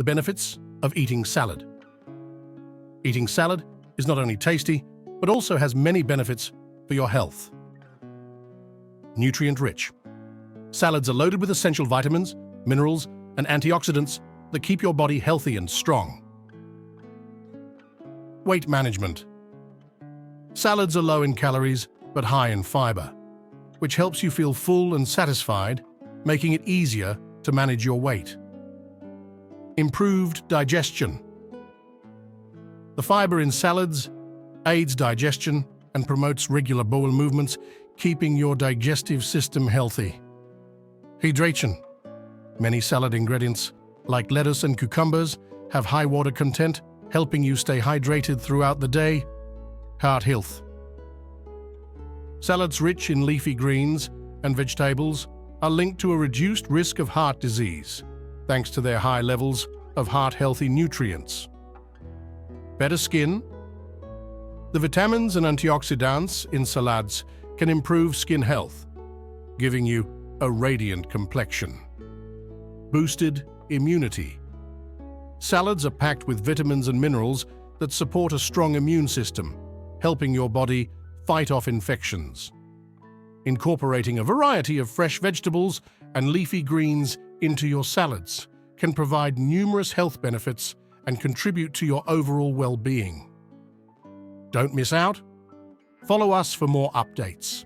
The benefits of eating salad. Eating salad is not only tasty, but also has many benefits for your health. Nutrient-rich. Salads are loaded with essential vitamins, minerals, and antioxidants that keep your body healthy and strong. Weight management. Salads are low in calories, but high in fiber, which helps you feel full and satisfied, making it easier to manage your weight. Improved digestion. The fiber in salads aids digestion and promotes regular bowel movements, keeping your digestive system healthy. Hydration. Many salad ingredients, like lettuce and cucumbers, have high water content, helping you stay hydrated throughout the day. Heart health. Salads rich in leafy greens and vegetables are linked to a reduced risk of heart disease, thanks to their high levels of heart-healthy nutrients. Better skin. The vitamins and antioxidants in salads can improve skin health, giving you a radiant complexion. Boosted immunity. Salads are packed with vitamins and minerals that support a strong immune system, helping your body fight off infections. Incorporating a variety of fresh vegetables and leafy greens into your salads can provide numerous health benefits and contribute to your overall well-being. Don't miss out. Follow us for more updates.